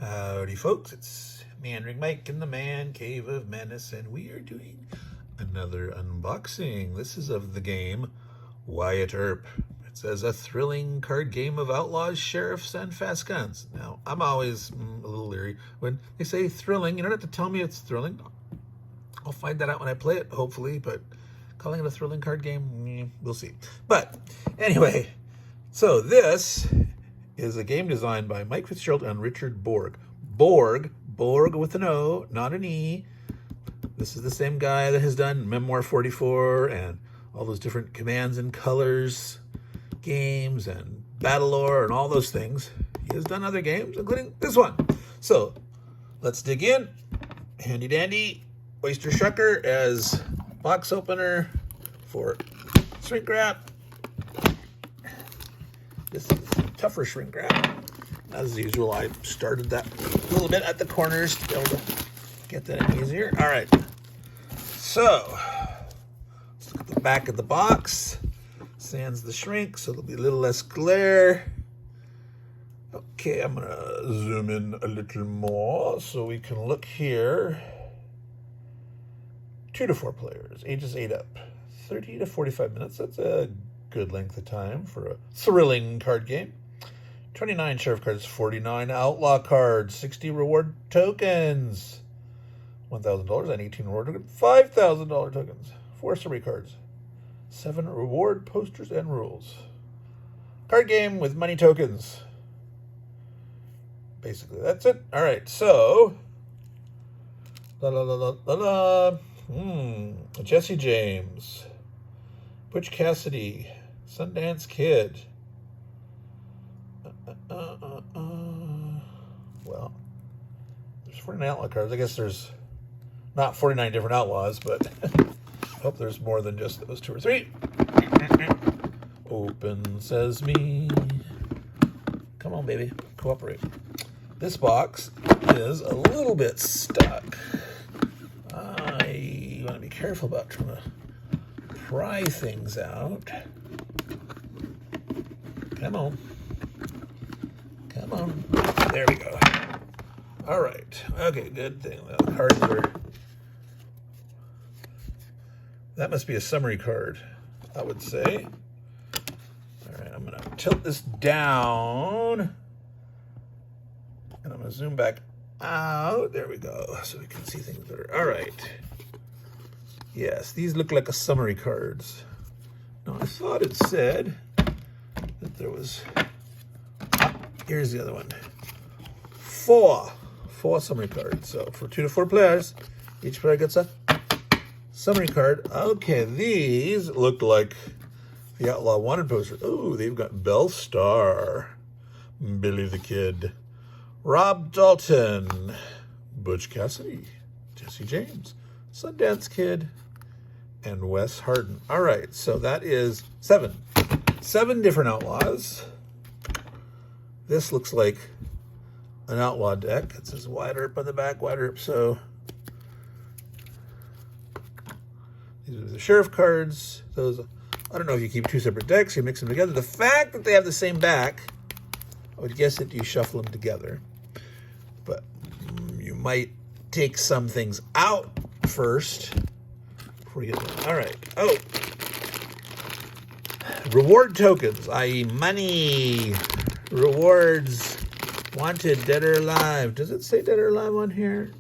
Howdy folks, it's Meandering Mike in the Man Cave of Madness, and we are doing another unboxing. This is of the game Wyatt Earp. It says a thrilling card game of outlaws, sheriffs, and fast guns. Now, I'm always a little leery when they say thrilling. You don't have to tell me it's thrilling. I'll find that out when I play it, hopefully, but calling it a thrilling card game, we'll see. But anyway, so this is a game designed by Mike Fitzgerald and Richard Borg. Borg with an O, not an E. This is the same guy that has done Memoir 44 and all those different Commands and Colors games and Battlelore and all those things. He has done other games, including this one. So let's dig in. Handy dandy oyster shucker as box opener for shrink wrap. This is tougher shrink wrap. As usual, I started that a little bit at the corners to be able to get that in easier. All right. So, let's look at the back of the box. Sans the shrink, so there'll be a little less glare. Okay, I'm going to zoom in a little more so we can look here. 2 to 4 players, ages 8 up. 30 to 45 minutes. That's a good length of time for a thrilling card game. 29 sheriff cards, 49 outlaw cards, 60 reward tokens, $1,000 and 18 reward tokens, $5,000 tokens, 4 summary cards, 7 reward posters and rules. Card game with money tokens. Basically, that's it. All right, so Jesse James, Butch Cassidy, Sundance Kid. Well, there's 49 outlaw cards. I guess there's not 49 different outlaws, but I hope there's more than just those 2 or 3. Open sesame. Come on, baby. Cooperate. This box is a little bit stuck. I want to be careful about trying to pry things out. Come on. Come on. There we go. All right. Okay, good thing. Well, the cards are... That must be a summary card, I would say. All right, I'm going to tilt this down. And I'm going to zoom back out. There we go. So we can see things better. All right. Yes, these look like a summary cards. Now, I thought it said that there was... Here's the other one. 4 summary cards. So for 2 to 4 players, each player gets a summary card. Okay, these look like the Outlaw Wanted poster. Oh, they've got Belle Starr, Billy the Kid, Rob Dalton, Butch Cassidy, Jesse James, Sundance Kid, and Wes Harden. All right, so that is 7 different outlaws. This looks like an outlaw deck. It says Wyatt Earp on the back, Wyatt Earp. So these are the sheriff cards. Those, I don't know if you keep 2 separate decks, you mix them together. The fact that they have the same back, I would guess that you shuffle them together. But you might take some things out first before you get them. All right. Oh. Reward tokens, i.e. money. Rewards, wanted, dead or alive. Does it say dead or alive on here?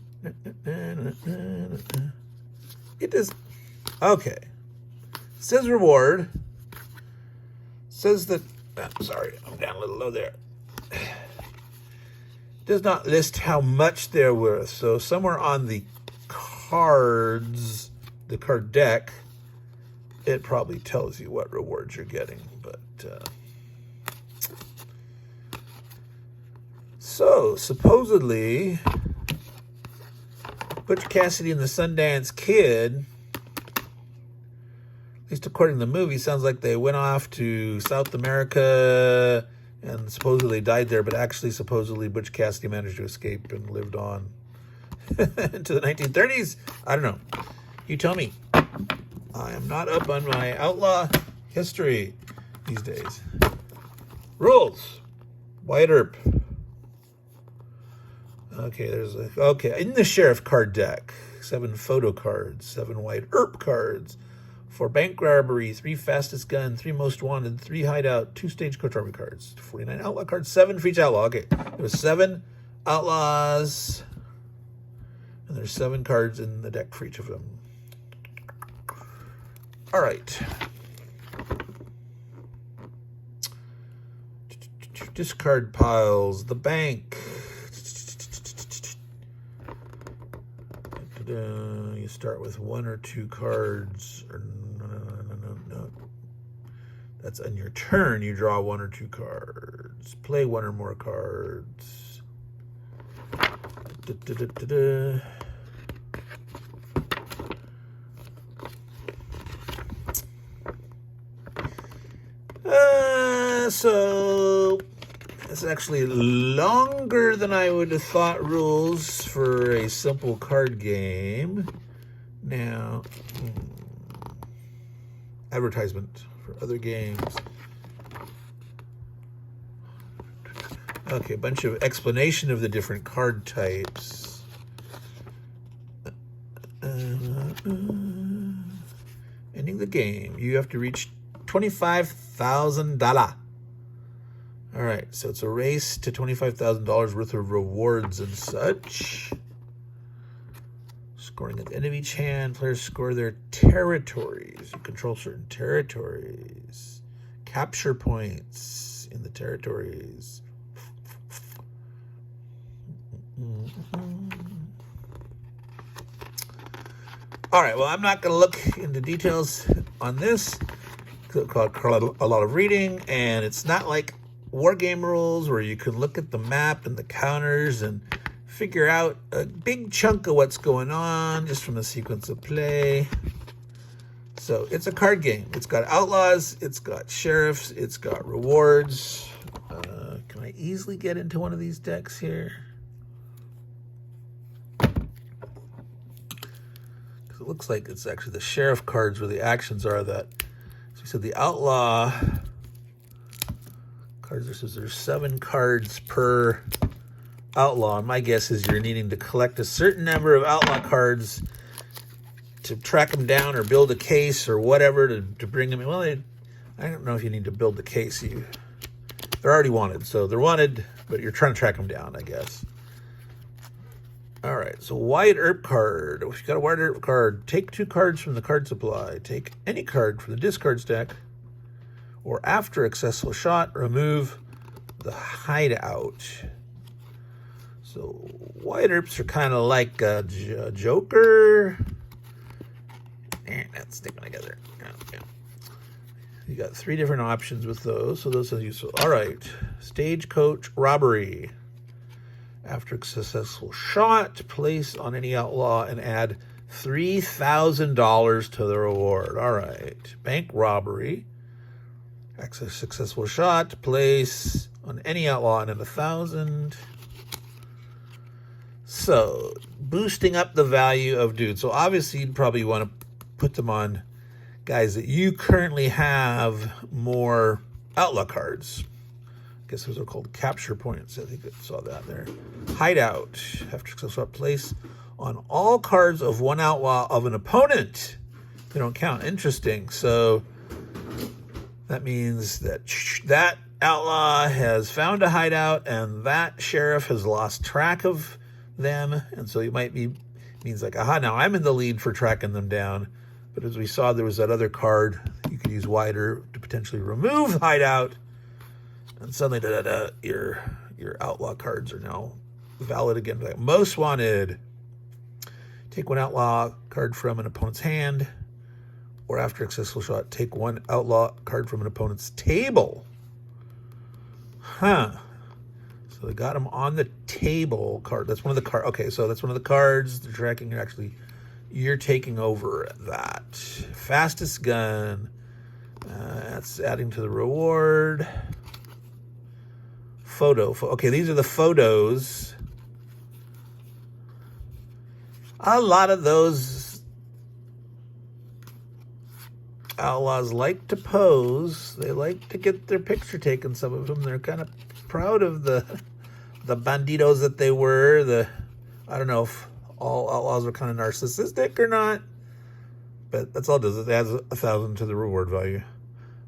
It does. Okay. It says reward. It says that, sorry, I'm down a little low there. It does not list how much they're worth. So somewhere on the cards, the card deck, it probably tells you what rewards you're getting. But, so, supposedly, Butch Cassidy and the Sundance Kid, at least according to the movie, sounds like they went off to South America and supposedly died there, but actually, supposedly, Butch Cassidy managed to escape and lived on into the 1930s. I don't know. You tell me. I am not up on my outlaw history these days. Rules. Wyatt Earp. Okay, okay, in the sheriff card deck, 7 photo cards, 7 Wyatt Earp cards, 4 bank robbery, 3 fastest gun, 3 most wanted, 3 hideout, 2 stagecoach army cards, 49 outlaw cards, 7 for each outlaw. Okay, there was 7 outlaws, and there's 7 cards in the deck for each of them. All right. Discard piles, the bank. You start with 1 or 2 cards. Or no. That's on your turn. You draw 1 or 2 cards. Play 1 or more cards. So it's actually longer than I would have thought rules for a simple card game. Now, advertisement for other games. Okay, a bunch of explanation of the different card types. Ending the game. You have to reach $25,000. All right, so it's a race to $25,000 worth of rewards and such. Scoring at the end of each hand, players score their territories. You control certain territories. Capture points in the territories. All right, well, I'm not going to look into details on this. It's a lot of reading, and it's not like war game rules where you can look at the map and the counters and figure out a big chunk of what's going on just from the sequence of play. So it's a card game. It's got outlaws, it's got sheriffs, it's got rewards. Can I easily get into one of these decks here? Because it looks like it's actually the sheriff cards where the actions are that. So we said the outlaw cards, there's 7 cards per outlaw. And my guess is you're needing to collect a certain number of outlaw cards to track them down or build a case or whatever to bring them in. Well, I don't know if you need to build the case. They're already wanted. So they're wanted, but you're trying to track them down, I guess. All right, so Wyatt Earp card. If you've got a Wyatt Earp card, take 2 cards from the card supply. Take any card from the discard stack. Or after a successful shot, remove the hideout. So Wyatt Earps are kind of like a Joker. That's sticking together. Yeah. You got 3 different options with those, so those are useful. All right, stagecoach robbery. After a successful shot, place on any outlaw and add $3,000 to the reward. All right, bank robbery. After a successful shot, place on any outlaw and then 1,000. So boosting up the value of dudes. So obviously you'd probably want to put them on guys that you currently have more outlaw cards. I guess those are called capture points. I think I saw that there. Hideout. After successful shot, place on all cards of 1 outlaw of an opponent. They don't count. Interesting. So that means that that outlaw has found a hideout and that sheriff has lost track of them. And so you might be, means like, aha, now I'm in the lead for tracking them down. But as we saw, there was that other card. You could use Wyatt Earp to potentially remove hideout. And suddenly, your outlaw cards are now valid again. Like most wanted. Take 1 outlaw card from an opponent's hand. Or after a successful shot, take 1 outlaw card from an opponent's table. Huh. So they got them on the table card. That's one of the cards. Okay, so that's one of the cards. They're tracking. You're taking over that. Fastest gun. That's adding to the reward. Photo. Okay, these are the photos. A lot of those outlaws like to pose. They like to get their picture taken. Some of them, they're kind of proud of the the banditos that they were. I don't know if all outlaws are kind of narcissistic or not, but that's all it does. It adds 1,000 to the reward value.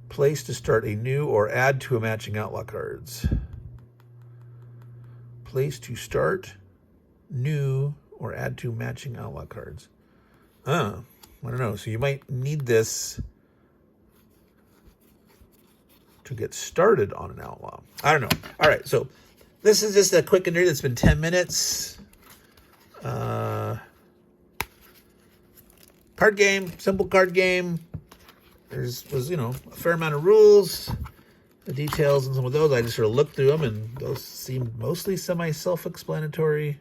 Place to start a new or add to a matching outlaw cards. Place to start new or add to matching outlaw cards. I don't know. So you might need this to get started on an outlaw. I don't know. All right, so this is just a quick and dirty. It's been 10 minutes. Card game, simple card game. Was a fair amount of rules, the details, and some of those. I just sort of looked through them, and those seemed mostly semi-self-explanatory.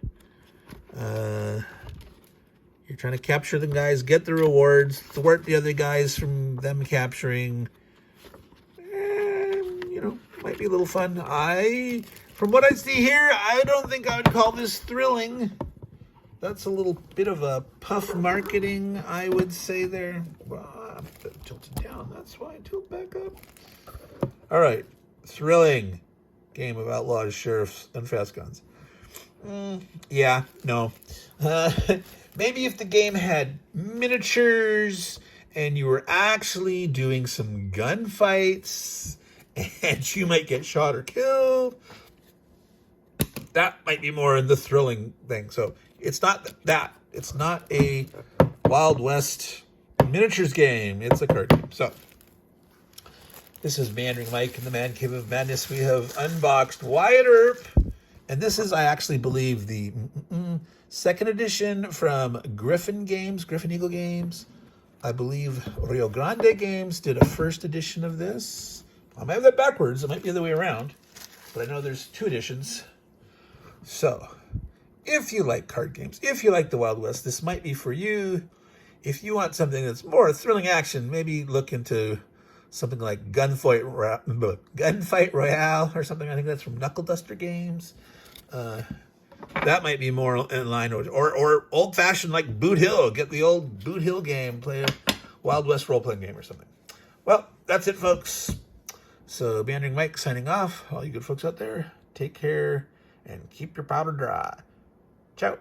You're trying to capture the guys, get the rewards, thwart the other guys from them capturing. Might be a little fun. From what I see here, I don't think I would call this thrilling. That's a little bit of a puff marketing, I would say there. Well, I'm tilted down. That's why I tilt back up. All right. Thrilling game of outlaws, sheriffs, and fast guns. Yeah, no. Maybe if the game had miniatures and you were actually doing some gunfights and you might get shot or killed, that might be more in the thrilling thing. So it's not that. It's not a Wild West miniatures game. It's a card game. So this is Meandering Mike in the Man Cave of Madness. We have unboxed Wyatt Earp. And this is, I actually believe, the second edition from Griffin Eagle Games. I believe Rio Grande Games did a first edition of this. I might have that backwards. It might be the other way around. But I know there's 2 editions. So, if you like card games, if you like the Wild West, this might be for you. If you want something that's more thrilling action, maybe look into something like Gunfight Royale or something. I think that's from Knuckle Duster Games. That might be more in line, or old-fashioned like Boot Hill. Get the old Boot Hill game, play a Wild West role-playing game or something. Well, that's it, folks. So, Meandering Mike signing off. All you good folks out there, take care and keep your powder dry. Ciao.